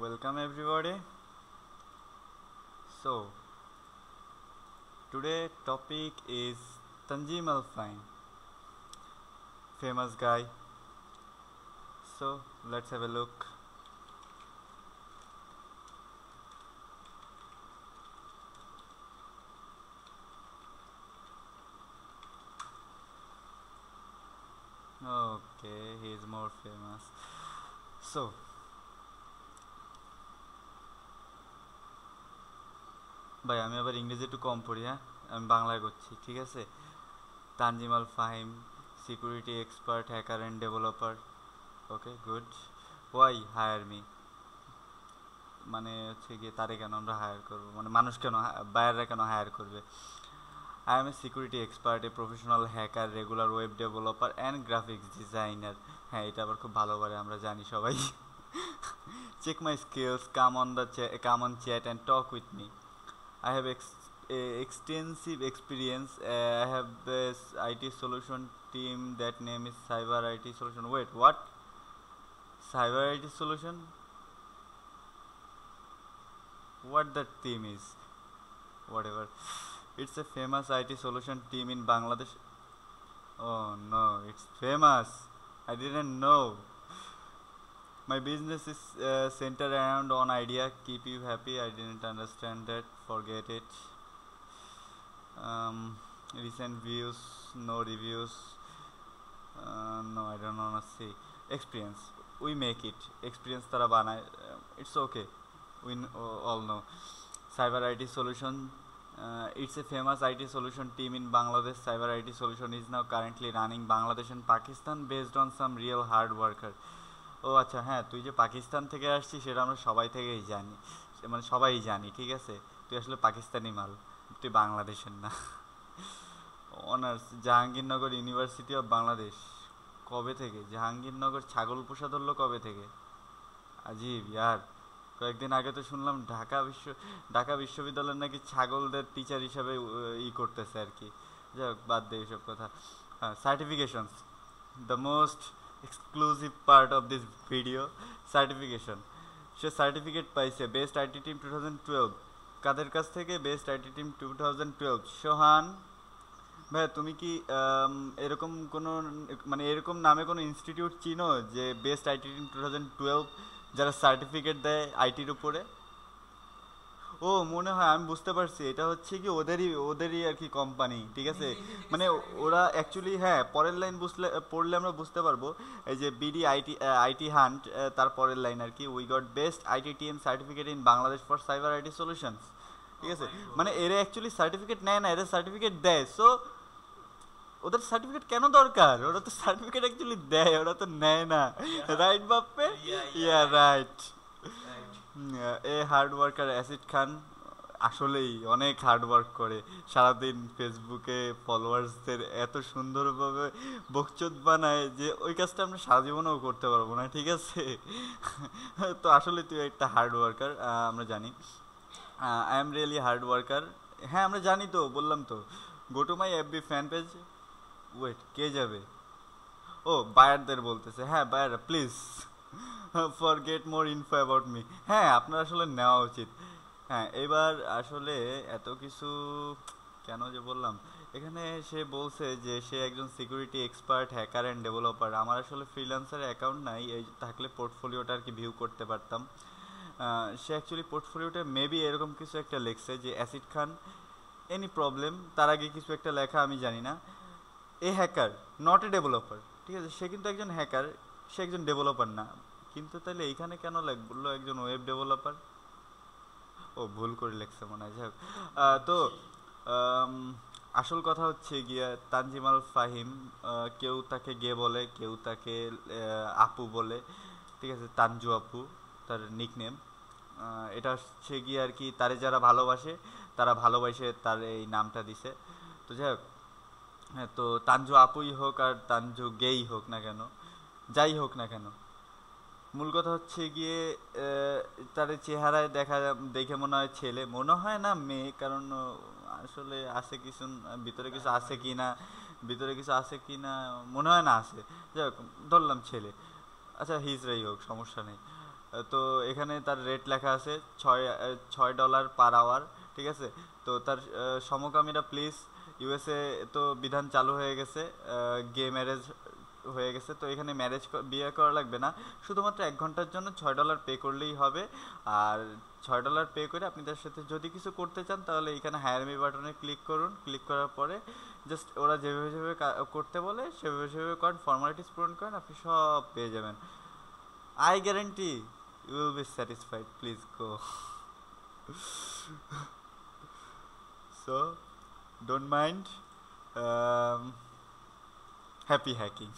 Welcome everybody. So today topic is Tanjim Al Fine, famous guy. So let's have a look. Okay, he is more famous. So ভাই আমি আবার ইংরেজি একটু কম পড়ি, হ্যাঁ আমি বাংলায় করছি, ঠিক আছে। Tanzim Al Fahim, security expert, hacker and developer. Okay good. Why hire me, মানে হচ্ছে গিয়ে তারে কেন আমরা হায়ার করবো, মানে মানুষ কেন, বায়াররা কেন হায়ার করবে। I am a security expert, a professional hacker, regular web developer and graphics designer. হ্যাঁ এটা আবার খুব ভালো করে আমরা জানি সবাই। Check my skills, come on chat and talk with me. I have extensive experience. I have this IT solution team. That name is Cyber IT Solution. Wait, what? Cyber IT Solution? What that team is? Whatever. It's a famous IT solution team in Bangladesh. Oh no, it's famous. I didn't know. My business is centered around on idea. Keep you happy. I didn't understand that. Forget it. Recent views, no reviews. No, I don't wanna see. Experience. We make it. Experience tara banay. It's okay. We all know. Cyber IT solution. It's a famous IT solution team in Bangladesh. Cyber IT solution is now currently running Bangladesh and Pakistan based on some real hard worker. ও আচ্ছা, হ্যাঁ তুই যে পাকিস্তান থেকে আসছিস সেটা আমরা সবাই থেকেই জানি, মানে সবাই জানি, ঠিক আছে। তুই আসলে পাকিস্তানি মাল, তুই বাংলাদেশের না। Honours Jahangirnagar university of Bangladesh. কবে থেকে জাহাঙ্গীরনগর ছাগল পোষা ধরলো কবে থেকে? আজীব ইয়ার। কয়েকদিন আগে তো শুনলাম ঢাকা বিশ্ববিদ্যালয়ের নাকি ছাগলদের টিচার হিসাবে করতেছে আর কি। যাই হোক, বাদ দে এইসব কথা। হ্যাঁ, certifications, the most exclusive part of this video. Certification. সে সার্টিফিকেট পাইছে বেস্ট আইটি টিম 2012। কাদের কাছ থেকে? Best IT team 2012। সোহান ভাই, তুমি কি এরকম কোনো, মানে এরকম নামে কোনো ইনস্টিটিউট চিনো যে বেস্ট আইটি টিম 2012 যারা সার্টিফিকেট দেয় আইটির উপরে? ও মনে হয় আমি বুঝতে পারছি, এটা হচ্ছে কি ওদেরই আর কি কোম্পানি, ঠিক আছে। মানে ওরা অ্যাকচুয়ালি, হ্যাঁ পরের লাইন পড়লে আমরা বুঝতে পারবো। এই যে বিডি আইটি হান্ট, তার পরের লাইন আর কি, we got best IT TM certificate in Bangladesh for cyber IT solutions, ঠিক আছে। মানে এরা অ্যাকচুয়ালি সার্টিফিকেট নেয় না, এরা সার্টিফিকেট দেয়। সো ওদের সার্টিফিকেট কেন দরকার? ওরা তো সার্টিফিকেট অ্যাকচুয়ালি দেয়, ওরা তো নেয় না। Right Bappy? Ya right. A hard worker অ্যাসিড খান আসলেই অনেক হার্ড ওয়ার্ক করে, সারাদিন ফেসবুকে ফলোয়ার্সদের এত সুন্দরভাবে বকচোদ বানায় যে ওই কাজটা আমরা সারা জীবনেও করতে পারবো না, ঠিক আছে। তো আসলে তুই একটা হার্ড ওয়ার্কার, আমরা জানি। I am really hard worker. হ্যাঁ আমরা জানি, তো বললাম তো। Go to my FB fan page. Wait, কে যাবে? ও বায়ারদের বলতেছে, হ্যাঁ বায়াররা please forget more info about me. হ্যাঁ আপনার আসলে নেওয়া উচিত। হ্যাঁ এবার আসলে এত কিছু কেন যে বললাম, এখানে সে বলছে যে সে একজন security expert, hacker and developer. আমার আসলে ফ্রিল্যান্সারের অ্যাকাউন্ট নাই, এই থাকলে পোর্টফোলিওটা আর কি ভিউ করতে পারতাম। সে অ্যাকচুয়ালি পোর্টফোলিওটা মেবি এরকম কিছু একটা লেখছে যে অ্যাসিড খান এনি প্রবলেম, তার আগে কিছু একটা লেখা আমি জানি না। এ হ্যাকার নট এ ডেভেলপার, ঠিক আছে। সে কিন্তু একজন হ্যাকার, সে একজন ডেভেলপার না। কিন্তু তাহলে এইখানে কেন বললো একজন ওয়েব ডেভেলপার? ও ভুল করে লেখছে মনে হয়। যাই হোক, তো আম, আসল কথা হচ্ছে গিয়া তানজিমাল ফাহিম, কেউ তাকে গে বলে, কেউ তাকে আপু বলে, ঠিক আছে। তানজু আপু তার নিকনেম। এটা হচ্ছে গিয়ে আর কি, তারে যারা ভালোবাসে তারা ভালোবাসে তার এই নামটা দিছে। তো যাই হোক, হ্যাঁ তো তানজু আপুই হোক আর তানজু গেই হোক না কেন, যাই হোক না কেন, মূল কথা হচ্ছে গিয়ে তার চেহারায় দেখে মনে হয় ছেলে, মনে হয় না মেয়ে, কারণ আসলে আছে কিছু, ভিতরে কিছু আছে কি না, ভিতরে কিছু আছে কি না মনে হয় না আছে। যাই হোক, ধরলাম ছেলে। আচ্ছা হিজড়াই হোক, সমস্যা নেই। তো এখানে তার রেট লেখা আছে $6 পার আওয়ার, ঠিক আছে। তো তার সমকামীরা প্লিজ, ইউএসএ তো বিধান চালু হয়ে গেছে, গে ম্যারেজ হয়ে গেছে, তো এখানে বিয়ে করা লাগবে না, শুধুমাত্র 1 ঘন্টার জন্য $6 পে করলেই হবে। আর $6 পে করে আপনি তার সাথে যদি কিছু করতে চান তাহলে এখানে হায়ার মি বাটনে ক্লিক করুন, ক্লিক করার পরে জাস্ট ওরা যেভাবে যেভাবে করতে বলে সেভাবে সেভাবে করেন, ফর্মালিটিস পূরণ করেন, আপনি সব পেয়ে যাবেন। I guarantee you will be satisfied, please go. So don't mind, happy hacking.